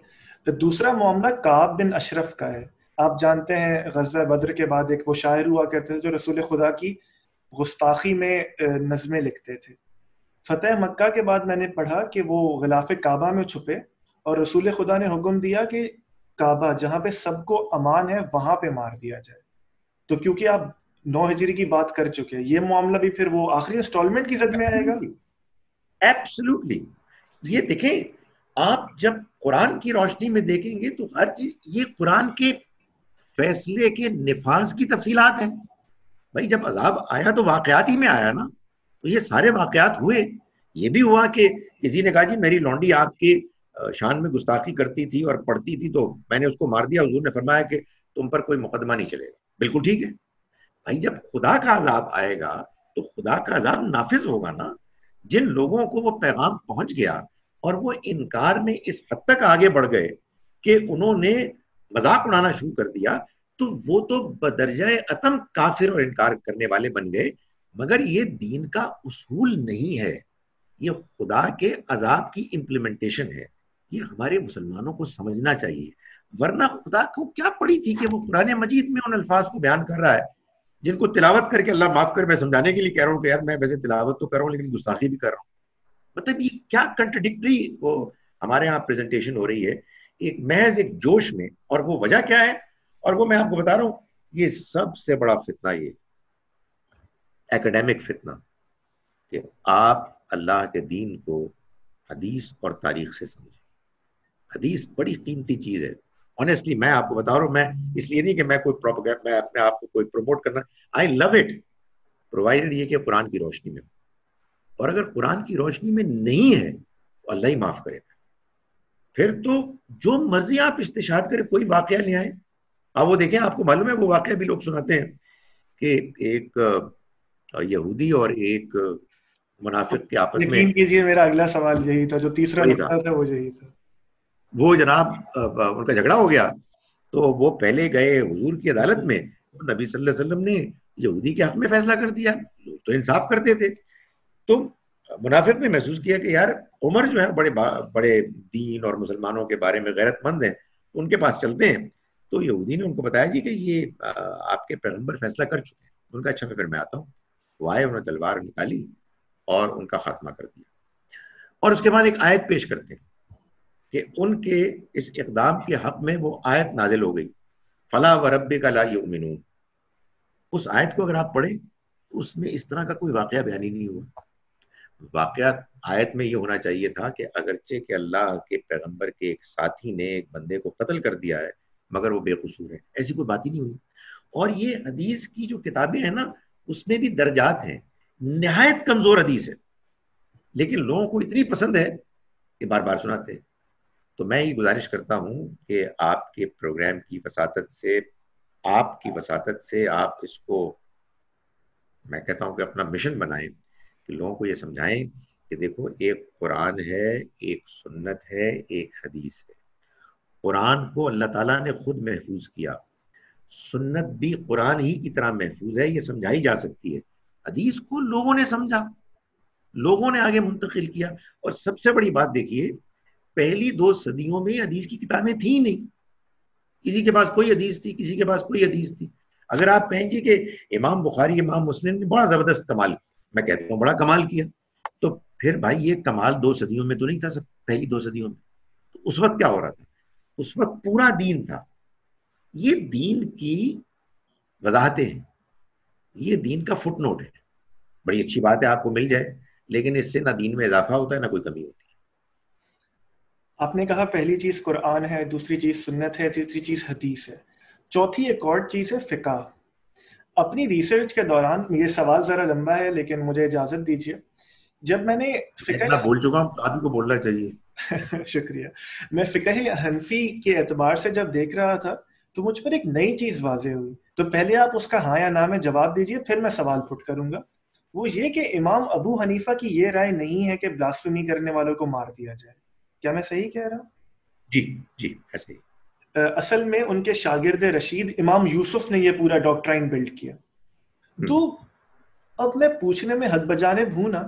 تو دوسرا معاملہ کعب بن اشرف کا ہے۔ آپ جانتے ہیں غزوہ بدر کے بعد ایک وہ شاعر ہوا کرتے تھے جو رسول خدا کی گستاخی میں نظمیں لکھتے تھے۔ فتح مکہ کے بعد میں نے پڑھا کہ وہ غلاف کعبہ میں چھپے اور رسول خدا نے حکم دیا کہ کعبہ جہاں پہ سب کو امان ہے وہاں پہ مار دیا جائے۔ تو کیونکہ آپ 9 ہجری کی بات کر چکے ہیں، یہ معاملہ بھی پھر وہ آخری انسٹالمنٹ کی زد میں آئے گا؟ ایبسلوٹلی۔ یہ دیکھیں، آپ جب قرآن کی روشنی میں دیکھیں گے تو ہر چیز یہ قرآن کے فیصلے کے نفاذ کی تفصیلات ہیں۔ بھائی جب عذاب آیا تو واقعات ہی میں آیا نا، تو یہ سارے واقعات ہوئے۔ یہ بھی ہوا کہ کسی نے کہا جی میری لونڈی آپ کی شان میں گستاخی کرتی تھی اور پڑھتی تھی تو میں نے اس کو مار دیا، حضور نے فرمایا کہ تم پر کوئی مقدمہ نہیں چلے گا۔ بالکل ٹھیک ہے بھائی، جب خدا کا عذاب آئے گا تو خدا کا عذاب نافذ ہوگا نا۔ جن لوگوں کو وہ پیغام پہنچ گیا اور وہ انکار میں اس حد تک آگے بڑھ گئے کہ انہوں نے مذاق اڑانا شروع کر دیا، تو وہ تو بدرجہ اتم کافر اور انکار کرنے والے بن گئے۔ مگر یہ دین کا اصول نہیں ہے، یہ خدا کے عذاب کی امپلیمنٹیشن ہے۔ یہ ہمارے مسلمانوں کو سمجھنا چاہیے، ورنہ خدا کو کیا پڑی تھی کہ وہ قرآن مجید میں ان الفاظ کو بیان کر رہا ہے جن کو تلاوت کر کے اللہ معاف کر، میں سمجھانے کے لیے کہہ رہا ہوں کہ یار میں ویسے تلاوت تو کر رہا ہوں لیکن گستاخی بھی کر رہا ہوں۔ مطلب یہ کیا کنٹرڈکٹری وہ ہمارے یہاں پریزنٹیشن ہو رہی ہے، ایک محض ایک جوش میں۔ اور وہ وجہ کیا ہے، اور وہ میں آپ کو بتا رہا ہوں، یہ سب سے بڑا فتنہ یہ ایکڈیمک فتنہ کہ آپ اللہ کے دین کو حدیث اور تاریخ سے سمجھیں۔ حدیث بڑی قیمتی چیز ہے۔ آنیسٹلی میں آپ کو بتا رہا ہوں، میں اس لیے نہیں کہ میں کوئی پروپیگنڈ، میں اپنے آپ کو کوئی پروموٹ کرنا، آئی لو اٹ پرووائڈڈ یہ کہ قرآن کی روشنی میں، اور اگر قرآن کی روشنی میں نہیں ہے تو اللہ ہی معاف کرے گا۔ پھر تو جو مرضی آپ استشہاد کریں، کوئی واقعہ نہیں آئے۔ آپ وہ دیکھیں، آپ کو معلوم ہے وہ واقعہ بھی لوگ سناتے ہیں کہ ایک یہودی اور ایک منافق کے آپس میں، یقین کیجیے میرا اگلا سوال یہی تھا، جو تیسرا نقطہ تھا وہ یہی تھا۔ وہ جناب ان کا جھگڑا ہو گیا تو وہ پہلے گئے حضور کی عدالت میں، نبی صلی اللہ علیہ وسلم نے یہودی کے حق میں فیصلہ کر دیا، لوگ تو انصاف کرتے تھے۔ تو منافق نے محسوس کیا کہ یار عمر جو ہے بڑے دین اور مسلمانوں کے بارے میں غیرت مند ہیں، ان کے پاس چلتے ہیں۔ تو یہودی نے ان کو بتایا جی کہ یہ آپ کے پیغمبر فیصلہ کر چکے ہیں۔ ان کا اچھا پھر میں آتا ہوں۔ وہ آئے، انہوں نے تلوار نکالی اور ان کا خاتمہ کر دیا۔ اور اس کے بعد ایک آیت پیش کرتے ہیں کہ ان کے اس اقدام کے حق میں وہ آیت نازل ہو گئی، فلا وربک لا یؤمنون۔ اس آیت کو اگر آپ پڑھیں تو اس میں اس طرح کا کوئی واقعہ بیان ہی نہیں ہوا۔ واقعات آیت میں یہ ہونا چاہیے تھا کہ اگرچہ کہ اللہ کے پیغمبر کے ایک ساتھی نے ایک بندے کو قتل کر دیا ہے مگر وہ بے قصور ہے، ایسی کوئی بات ہی نہیں ہوئی. اور یہ حدیث کی جو کتابیں ہیں نا اس میں بھی درجات ہیں، نہایت کمزور حدیث ہے لیکن لوگوں کو اتنی پسند ہے کہ بار بار سناتے ہیں. تو میں یہ گزارش کرتا ہوں کہ آپ کے پروگرام کی وساطت سے، آپ کی وساطت سے آپ اس کو، میں کہتا ہوں کہ اپنا مشن بنائیں کہ لوگوں کو یہ سمجھائیں کہ دیکھو ایک قرآن ہے، ایک سنت ہے، ایک حدیث ہے. قرآن کو اللہ تعالیٰ نے خود محفوظ کیا، سنت بھی قرآن ہی کی طرح محفوظ ہے، یہ سمجھائی جا سکتی ہے. حدیث کو لوگوں نے سمجھا، لوگوں نے آگے منتقل کیا. اور سب سے بڑی بات دیکھیے، پہلی 2 صدیوں میں حدیث کی کتابیں تھیں نہیں، کسی کے پاس کوئی حدیث تھی، کسی کے پاس کوئی حدیث تھی. اگر آپ کہیں گے کہ امام بخاری، امام مسلم نے بڑا زبردست کمال کیا، میں کہتا ہوں بڑا کمال کیا، تو پھر بھائی یہ کمال 2 صدیوں میں تو نہیں تھا، سب پہلی 2 صدیوں میں. تو اس وقت کیا ہو رہا تھا؟ اس وقت پورا دین تھا. یہ دین کی وضاحتیں ہیں، یہ دین کا فٹ نوٹ ہے. بڑی اچھی بات ہے آپ کو مل جائے، لیکن اس سے نہ دین میں اضافہ ہوتا ہے نہ کوئی کمی ہوتی ہے. آپ نے کہا پہلی چیز قرآن ہے، دوسری چیز سنت ہے، تیسری چیز حدیث ہے، چوتھی ایک اور چیز ہے فقہ. اپنی ریسرچ کے دوران، یہ سوال ذرا لمبا ہے لیکن مجھے اجازت دیجیے، جب میں نے میں فقہ اتنا بول چکا ہوں، آپ ہی کو بولنا چاہیے. شکریہ، میں فقہ حنفی کے اعتبار سے جب دیکھ رہا تھا تو مجھ پر ایک نئی چیز واضح ہوئی. تو پہلے آپ اس کا ہاں یا نہ میں جواب دیجیے، پھر میں سوال پٹ کروں گا. وہ یہ کہ امام ابو حنیفہ کی یہ رائے نہیں ہے کہ بلاسفیمی کرنے والوں کو مار دیا جائے. کیا میں صحیح کہہ رہا ہوں؟ جی جی ایسے ہی. اصل میں ان کے شاگرد رشید امام یوسف نے یہ پورا ڈاکٹرائن بلڈ کیا. تو اب میں پوچھنے میں حد بجانب ہوں نا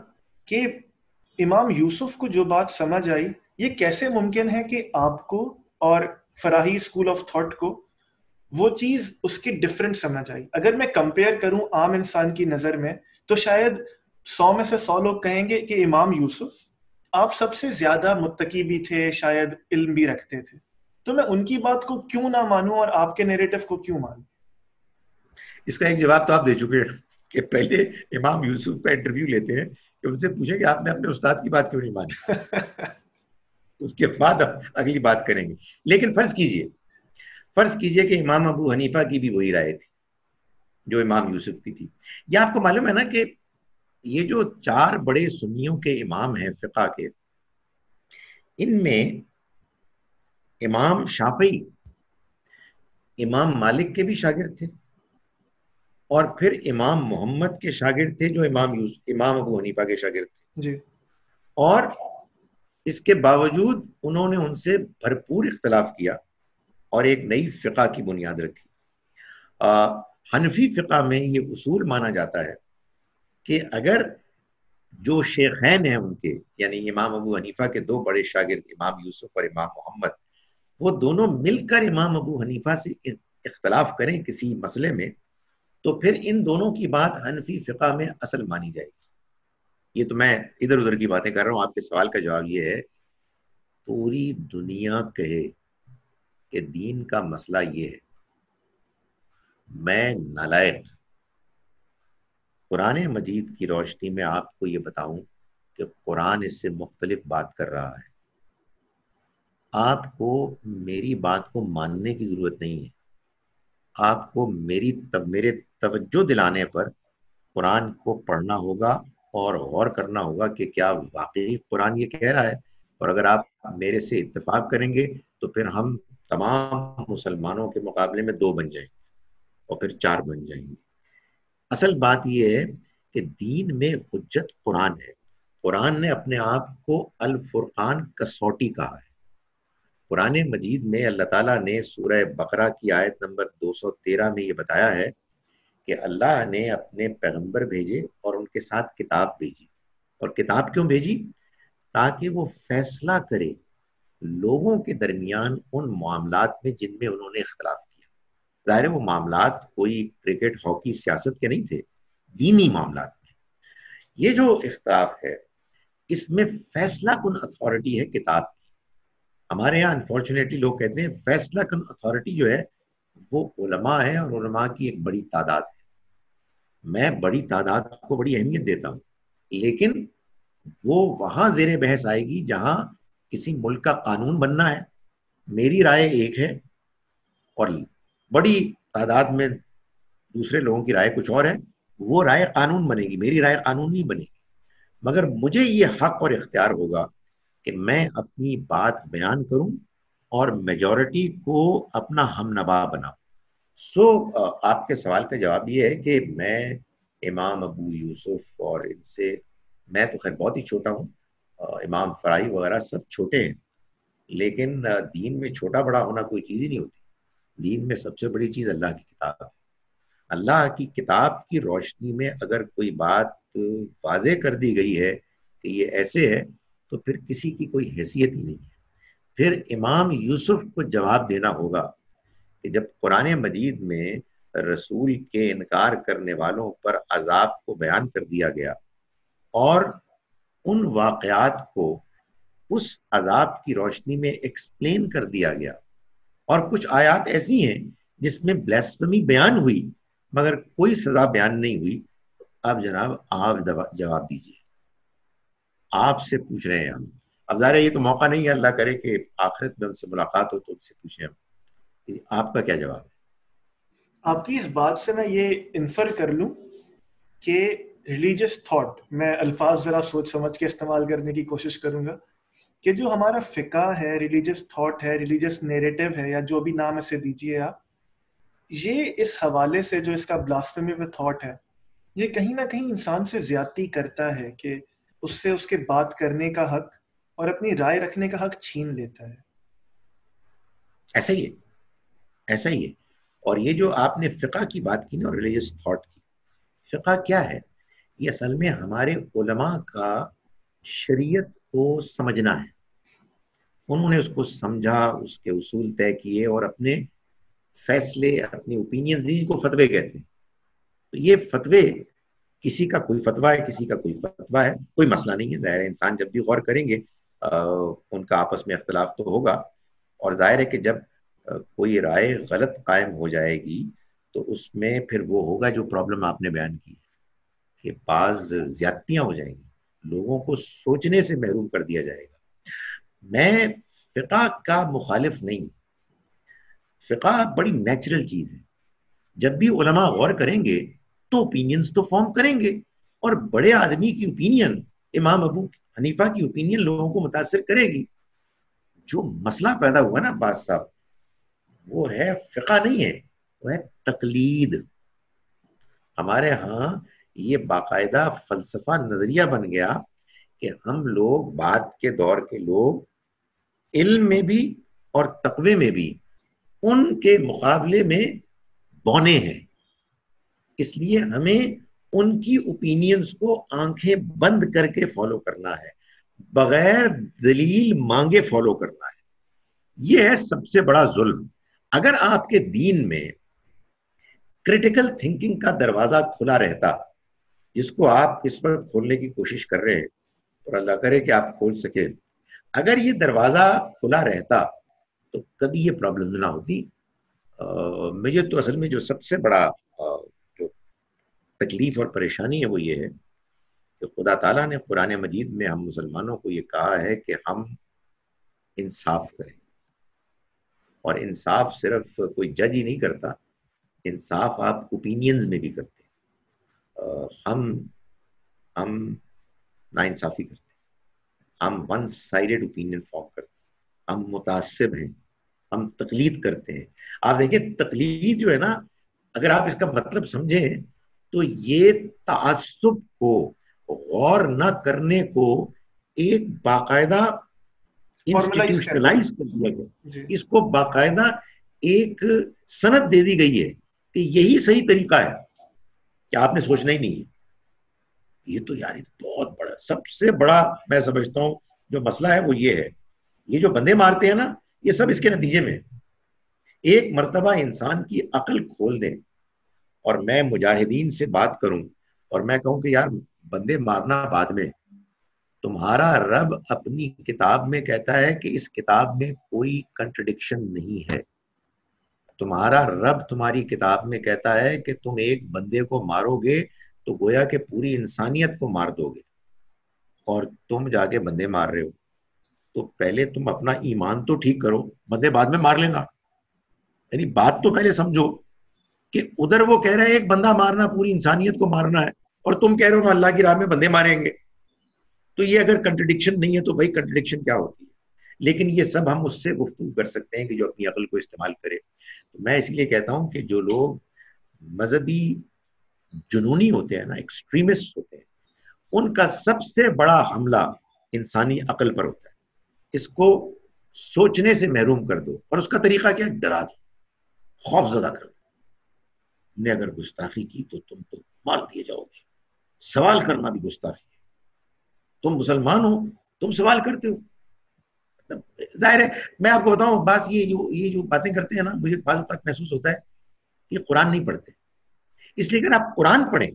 کہ امام یوسف کو جو بات سمجھ آئی، یہ کیسے ممکن ہے کہ آپ کو اور فراہی اسکول آف تھاٹ کو وہ چیز اس کی ڈفرنٹ سمجھ آئی؟ اگر میں کمپیئر کروں عام انسان کی نظر میں تو شاید 100 میں سے 100 لوگ کہیں گے کہ امام یوسف آپ سب سے زیادہ متقی بھی تھے، شاید علم بھی رکھتے تھے. تو میں ان کی بات کو کیوں نہ مانوں اور آپ کے نیریٹو کو کیوں مانوں؟ اس کا ایک جواب تو آپ دے چکے ہیں کہ پہلے امام یوسف کا انٹرویو لیتے ہیں کہ ان سے پوچھیں کہ آپ نے اپنے استاد کی بات کیوں نہیں مانی، اس کے بعد اگلی بات کریں گے. لیکن فرض کیجئے کہ امام ابو حنیفہ کی بھی وہی رائے تھی جو امام یوسف کی تھی. یہ آپ کو معلوم ہے نا کہ یہ جو 4 بڑے سنیوں کے امام ہیں فقہ کے، ان میں امام شافعی امام مالک کے بھی شاگرد تھے، اور پھر امام محمد کے شاگرد تھے جو امام ابو حنیفہ کے شاگرد تھے. جی. اور اس کے باوجود انہوں نے ان سے بھرپور اختلاف کیا اور ایک نئی فقہ کی بنیاد رکھی. حنفی فقہ میں یہ اصول مانا جاتا ہے کہ اگر جو شیخین ہیں ان کے، یعنی امام ابو حنیفہ کے 2 بڑے شاگرد امام یوسف اور امام محمد، وہ دونوں مل کر امام ابو حنیفہ سے اختلاف کریں کسی مسئلے میں، تو پھر ان دونوں کی بات حنفی فقہ میں اصل مانی جائے گی. یہ تو میں ادھر ادھر کی باتیں کر رہا ہوں، آپ کے سوال کا جواب یہ ہے پوری دنیا کہے کہ دین کا مسئلہ یہ ہے، میں نالائق قرآن مجید کی روشنی میں آپ کو یہ بتاؤں کہ قرآن اس سے مختلف بات کر رہا ہے. آپ کو میری بات کو ماننے کی ضرورت نہیں ہے، آپ کو میرے توجہ دلانے پر قرآن کو پڑھنا ہوگا اور غور کرنا ہوگا کہ کیا واقعی قرآن یہ کہہ رہا ہے. اور اگر آپ میرے سے اتفاق کریں گے تو پھر ہم تمام مسلمانوں کے مقابلے میں 2 بن جائیں گے اور پھر 4 بن جائیں گے. اصل بات یہ ہے کہ دین میں حجت قرآن ہے. قرآن نے اپنے آپ کو الفرقان کسوٹی کہا ہے. قرآن مجید میں اللہ تعالیٰ نے سورہ بقرہ کی آیت نمبر 213 میں یہ بتایا ہے کہ اللہ نے اپنے پیغمبر بھیجے اور ان کے ساتھ کتاب بھیجی. اور کتاب کیوں بھیجی؟ تاکہ وہ فیصلہ کرے لوگوں کے درمیان ان معاملات میں جن میں انہوں نے اختلاف کیا. ظاہر ہے وہ معاملات کوئی کرکٹ، ہاکی، سیاست کے نہیں تھے، دینی معاملات میں. یہ جو اختلاف ہے اس میں فیصلہ کن اتھارٹی ہے کتاب کی. ہمارے یہاں انفارچونیٹلی لوگ کہتے ہیں فیصلہ کن اتھارٹی جو ہے وہ علماء ہے، اور علماء کی ایک بڑی تعداد ہے. میں بڑی تعداد کو بڑی اہمیت دیتا ہوں، لیکن وہ وہاں زیر بحث آئے گی جہاں کسی ملک کا قانون بننا ہے، میری رائے ایک ہے اور بڑی تعداد میں دوسرے لوگوں کی رائے کچھ اور ہے، وہ رائے قانون بنے گی، میری رائے قانون نہیں بنے گی. مگر مجھے یہ حق اور اختیار ہوگا کہ میں اپنی بات بیان کروں اور میجورٹی کو اپنا ہم نوا بناؤں. سو آپ کے سوال کا جواب یہ ہے کہ میں امام ابو یوسف اور ان سے، میں تو خیر بہت ہی چھوٹا ہوں، امام فرائی وغیرہ سب چھوٹے ہیں، لیکن دین میں چھوٹا بڑا ہونا کوئی چیز ہی نہیں ہوتی. دین میں سب سے بڑی چیز اللہ کی کتاب ہے. اللہ کی کتاب کی روشنی میں اگر کوئی بات واضح کر دی گئی ہے کہ یہ ایسے ہے تو پھر کسی کی کوئی حیثیت ہی نہیں ہے. پھر امام یوسف کو جواب دینا ہوگا کہ جب قرآن مجید میں رسول کے انکار کرنے والوں پر عذاب کو بیان کر دیا گیا اور ان واقعات کو اس عذاب کی روشنی میں ایکسپلین کر دیا گیا، اور کچھ آیات ایسی ہیں جس میں بلیسفمی بیان ہوئی مگر کوئی سزا بیان نہیں ہوئی، اب جناب آپ جواب دیجیے. آپ سے پوچھ رہے ہیں ہم. اب ظاہر ہے یہ تو موقع نہیں ہے، اللہ کرے کہ آخرت میں ان سے ملاقات ہو تو ان سے پوچھیں ہم کہ آپ کا کیا جواب ہے. آپ کی اس بات سے میں یہ انفر کر لوں کہ ریلیجس تھاٹ، میں الفاظ ذرا سوچ سمجھ کے استعمال کرنے کی کوشش کروں گا، کہ جو ہمارا فقہ ہے، ریلیجس تھاٹ ہے، ریلیجس نیریٹو ہے، یا جو بھی نام اسے دیجیے آپ، یہ اس حوالے سے جو اس کا بلاسفیمی پہ تھاٹ ہے، یہ کہیں نہ کہیں انسان سے زیادتی کرتا ہے کہ اس سے اس کے بات کرنے کا حق اور اپنی رائے رکھنے کا حق چھین لیتا ہے. ایسا ہی ہے، ایسا ہی ہے. اور یہ جو آپ نے فقہ کی بات کی نا، ریلیجس تھاٹ کی، فقہ کیا ہے؟ یہ اصل میں ہمارے علماء کا شریعت کو سمجھنا ہے. انہوں نے اس کو سمجھا، اس کے اصول طے کیے اور اپنے فیصلے، اپنی اوپینینز دی، کو فتوے کہتے ہیں. تو یہ فتوے، کسی کا کوئی فتویٰ ہے، کسی کا کوئی فتویٰ ہے، کوئی مسئلہ نہیں ہے. ظاہر ہے انسان جب بھی غور کریں گے ان کا آپس میں اختلاف تو ہوگا، اور ظاہر ہے کہ جب کوئی رائے غلط قائم ہو جائے گی تو اس میں پھر وہ ہوگا جو پرابلم آپ نے بیان کی کہ بعض زیادتیاں ہو جائیں گی، لوگوں کو سوچنے سے محروم کر دیا جائے گا. میں فقہ کا مخالف نہیں. فقہ بڑی نیچرل چیز ہے. جب بھی علماء غور کریں گے تو اوپینینز تو فارم کریں گے، اور بڑے آدمی کی اوپینین، امام ابو حنیفہ کی اوپینین لوگوں کو متاثر کرے گی. جو مسئلہ پیدا ہوا نا باز صاحب، وہ ہے فقہ نہیں ہے، وہ ہے تقلید. ہمارے ہاں یہ باقاعدہ فلسفہ نظریہ بن گیا کہ ہم لوگ بعد کے دور کے لوگ علم میں بھی اور تقوی میں بھی ان کے مقابلے میں بونے ہیں، اس لیے ہمیں ان کی اوپینینز کو آنکھیں بند کر کے فالو کرنا ہے، بغیر دلیل مانگے فالو کرنا ہے. یہ ہے سب سے بڑا ظلم. اگر آپ کے دین میں کریٹیکل تھنکنگ کا دروازہ کھلا رہتا، جس کو آپ اس وقت کھولنے کی کوشش کر رہے ہیں اور اللہ کرے کہ آپ کھول سکے، اگر یہ دروازہ کھلا رہتا تو کبھی یہ پرابلم نہ ہوتی. مجھے تو اصل میں جو سب سے بڑا جو تکلیف اور پریشانی ہے وہ یہ ہے کہ خدا تعالیٰ نے قرآن مجید میں ہم مسلمانوں کو یہ کہا ہے کہ ہم انصاف کریں. اور انصاف صرف کوئی جج ہی نہیں کرتا، انصاف آپ اوپینینز میں بھی کرتے ہیں. ہم ناانصافی کرتے ہیں، ہم ون سائیڈڈ اوپینین فارم کرتے ہیں، ہم متعصب ہیں، ہم تقلید کرتے ہیں. آپ دیکھیں تقلید جو ہے نا، اگر آپ اس کا مطلب سمجھیں تو یہ تعصب کو، غور نہ کرنے کو ایک باقاعدہ فارملائز کر انسٹیٹیوشنلائز کر دیا گیا. جی. اس کو باقاعدہ ایک سند دے دی گئی ہے کہ یہی صحیح طریقہ ہے، کہ آپ نے سوچنا ہی نہیں ہے. یہ تو یار بہت بڑا، سب سے بڑا میں سمجھتا ہوں جو مسئلہ ہے وہ یہ ہے. یہ جو بندے مارتے ہیں نا، یہ سب اس کے نتیجے میں. ایک مرتبہ انسان کی عقل کھول دیں اور میں مجاہدین سے بات کروں اور میں کہوں کہ یار بندے مارنا بعد میں، تمہارا رب اپنی کتاب میں کہتا ہے کہ اس کتاب میں کوئی کنٹرڈکشن نہیں ہے. تمہارا رب تمہاری کتاب میں کہتا ہے کہ تم ایک بندے کو مارو گے تو گویا کہ پوری انسانیت کو مار دو گے. اور تم جا کے بندے مار رہے ہو تو پہلے تم اپنا ایمان تو ٹھیک کرو, بندے بعد میں مار لینا. یعنی بات تو پہلے سمجھو کہ ادھر وہ کہہ رہے ہیں ایک بندہ مارنا پوری انسانیت کو مارنا ہے, اور تم کہہ رہے ہو اللہ کی راہ میں بندے ماریں گے. تو یہ اگر کنٹرڈکشن نہیں ہے تو بھائی کنٹرڈکشن کیا ہوتی ہے؟ لیکن یہ سب ہم اس سے گفتگو کر سکتے ہیں کہ جو اپنی عقل کو استعمال کرے. تو میں اس لیے کہتا ہوں کہ جو لوگ مذہبی جنونی ہوتے ہیں نا, ایکسٹریمسٹ ہوتے ہیں, ان کا سب سے بڑا حملہ انسانی عقل پر ہوتا ہے. اس کو سوچنے سے محروم کر دو, اور اس کا طریقہ کیا, ڈرا دو, خوف زدہ کر دو. تم نے اگر گستاخی کی تو تم تو مار دیے جاؤ گے. سوال کرنا بھی گستاخی ہے. تم مسلمان ہو, تم سوال کرتے ہو. ظاہر ہے میں آپ کو بتاؤں, بس یہ جو باتیں کرتے ہیں نا, مجھے بعض اوقات محسوس ہوتا ہے کہ قرآن نہیں پڑھتے. اس لیے اگر آپ قرآن پڑھیں,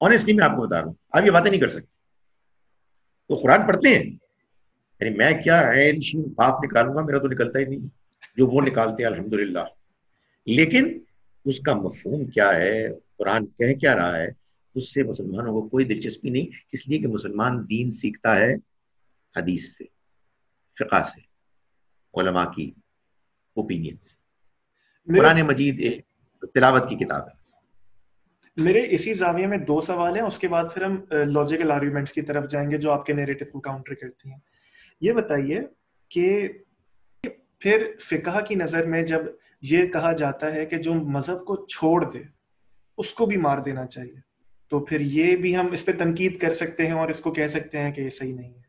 آنیسٹلی میں آپ کو بتا رہا ہوں, آپ یہ باتیں نہیں کر سکتے. تو قرآن پڑھتے ہیں, یعنی میں کیا عین شین پاپ نکالوں گا, میرا تو نکلتا ہی نہیں جو وہ نکالتے ہیں الحمدللہ. لیکن اس کا مفہوم کیا ہے, قرآن کہہ کیا رہا ہے, اس سے مسلمانوں کو کوئی دلچسپی نہیں. اس لیے کہ مسلمان دین سیکھتا ہے حدیث سے, فقہ سے, علماء کی اوپینین سے. قرآن مجید ایک تلاوت کی کتاب ہے. میرے اسی زاویے میں دو سوال ہیں, اس کے بعد پھر ہم لاجیکل آرگومنٹس کی طرف جائیں گے جو آپ کے نیریٹو کو کاؤنٹر کرتی ہیں. یہ بتائیے کہ پھر فقہ کی نظر میں جب یہ کہا جاتا ہے کہ جو مذہب کو چھوڑ دے اس کو بھی مار دینا چاہیے, تو پھر یہ بھی ہم اس پہ تنقید کر سکتے ہیں اور اس کو کہہ سکتے ہیں کہ یہ صحیح نہیں ہے.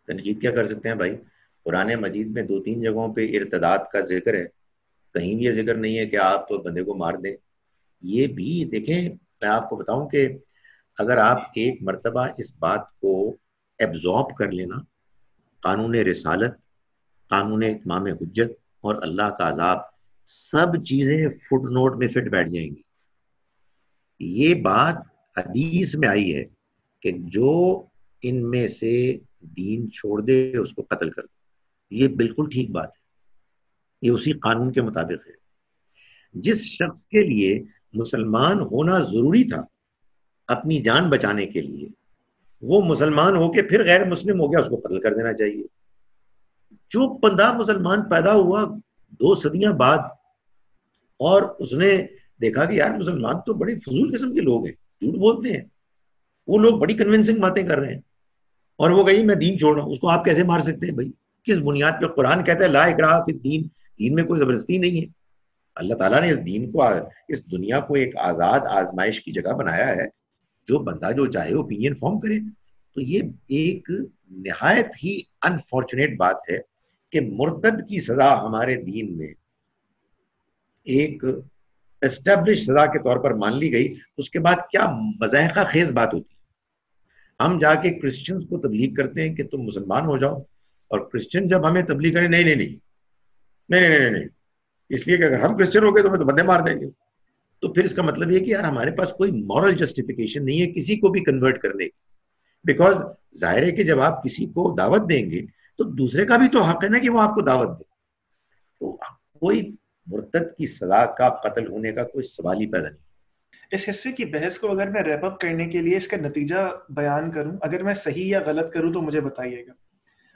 تنقید کیا کر سکتے ہیں بھائی؟ قرآن مجید میں 2-3 جگہوں پہ ارتداد کا ذکر ہے, کہیں بھی یہ ذکر نہیں ہے کہ آپ بندے کو مار دیں. یہ بھی دیکھیں, میں آپ کو بتاؤں کہ اگر آپ ایک مرتبہ اس بات کو ایبزارب کر لینا, قانون رسالت, قانون اتمام حجت اور اللہ کا عذاب, سب چیزیں فٹ نوٹ میں فٹ بیٹھ جائیں گی. یہ بات حدیث میں آئی ہے کہ جو ان میں سے دین چھوڑ دے اس کو قتل کر دے. یہ بالکل ٹھیک بات ہے, یہ اسی قانون کے مطابق ہے. جس شخص کے لیے مسلمان ہونا ضروری تھا اپنی جان بچانے کے لیے, وہ مسلمان ہو کے پھر غیر مسلم ہو گیا, اس کو قتل کر دینا چاہیے. جو بندہ مسلمان پیدا ہوا 2 صدیاں بعد, اور اس نے دیکھا کہ یار مسلمان تو بڑے فضول قسم کے لوگ ہیں, جھوٹ بولتے ہیں, وہ لوگ بڑی کنونسنگ باتیں کر رہے ہیں, اور وہ کہی میں دین چھوڑ رہا ہوں, اس کو آپ کیسے مار سکتے ہیں بھائی؟ کس بنیاد پہ؟ قرآن کہتا ہے لا اکراہ فی الدین, دین میں کوئی زبردستی نہیں ہے. اللہ تعالیٰ نے اس دین کو, اس دنیا کو ایک آزاد آزمائش کی جگہ بنایا ہے, جو بندہ جو چاہے اوپینین فارم کرے. تو یہ ایک نہایت ہی انفارچونیٹ بات ہے کہ مرتد کی سزا ہمارے دین میں ایک اسٹیبلش سزا کے طور پر مان لی گئی. اس کے بعد کیا مضحکہ خیز بات ہوتی ہے, ہم جا کے کرسچنز کو تبلیغ کرتے ہیں کہ تم مسلمان ہو جاؤ, اور کرسچن جب ہمیں تبلیغ کریں نہیں نہیں نہیں نہیں نہیں نہیں, اس لیے کہ اگر ہم کرسچن ہو گئے تو ہمیں تو بندے مار دیں گے. تو پھر اس کا مطلب یہ کہ یار ہمارے پاس کوئی مورل جسٹیفیکیشن نہیں ہے کسی کو بھی کنورٹ کرنے کی. بیکاز ظاہر ہے کہ جب آپ کسی کو دعوت دیں گے تو دوسرے کا بھی تو حق ہے نا کہ وہ آپ کو دعوت دے. تو کوئی مرتد کی سزا کا, قتل ہونے کا کوئی سوال ہی پیدا نہیں. اس حصے کی بحث کو اگر میں ریپ اپ کرنے کے لیے اس کا نتیجہ بیان کروں, اگر میں صحیح یا غلط کروں تو مجھے بتائیے گا.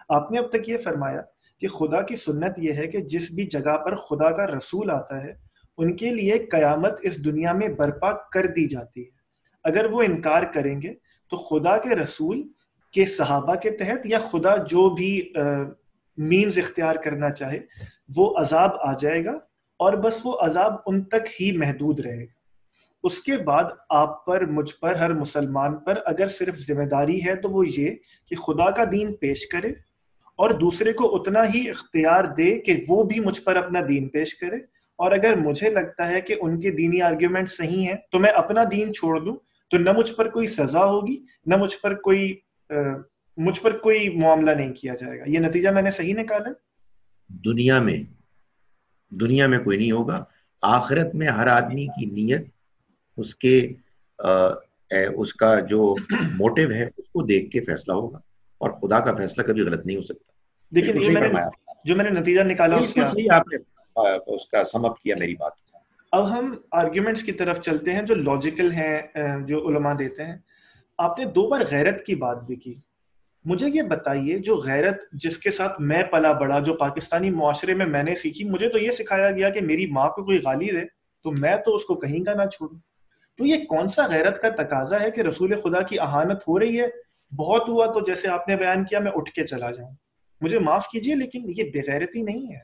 آپ نے اب تک یہ فرمایا کہ خدا کی سنت یہ ہے کہ جس بھی جگہ پر خدا کا رسول آتا ہے ان کے لیے قیامت اس دنیا میں برپا کر دی جاتی ہے. اگر وہ انکار کریں گے تو خدا کے رسول کے صحابہ کے تحت یا خدا جو بھی مینز اختیار کرنا چاہے وہ عذاب آ جائے گا, اور بس وہ عذاب ان تک ہی محدود رہے گا. اس کے بعد آپ پر, مجھ پر, ہر مسلمان پر اگر صرف ذمہ داری ہے تو وہ یہ کہ خدا کا دین پیش کرے اور دوسرے کو اتنا ہی اختیار دے کہ وہ بھی مجھ پر اپنا دین پیش کرے. اور اگر مجھے لگتا ہے کہ ان کے دینی آرگیومنٹ صحیح ہیں تو میں اپنا دین چھوڑ دوں, تو نہ مجھ پر کوئی سزا ہوگی, نہ مجھ پر کوئی معاملہ نہیں کیا جائے گا. یہ نتیجہ میں نے صحیح نکالا؟ دنیا میں کوئی نہیں ہوگا. آخرت میں ہر آدمی کی نیت, اس کا جو موٹیو ہے اس کو دیکھ کے فیصلہ ہوگا, اور خدا کا فیصلہ کبھی غلط نہیں ہو سکتا. لیکن یہ جو میں نے نتیجہ نکالا آپ نے اس کا سم اپ کیا میری بات. اب ہم آرگیومنٹس کی طرف چلتے ہیں جو لاجیکل ہیں, جو علماء دیتے ہیں. آپ نے 2 بار غیرت کی بات بھی کی. مجھے یہ بتائیے جو غیرت جس کے ساتھ میں پلا بڑا, جو پاکستانی معاشرے میں نے سیکھی, مجھے تو یہ سکھایا گیا کہ میری ماں کو کوئی گالی دے تو میں تو اس کو کہیں کا نہ چھوڑوں. تو یہ کون سا غیرت کا تقاضا ہے کہ رسول خدا کی اہانت ہو رہی ہے, بہت ہوا تو جیسے آپ نے بیان کیا میں اٹھ کے چلا جاؤں. مجھے معاف کیجئے لیکن یہ بے غیرتی نہیں ہے.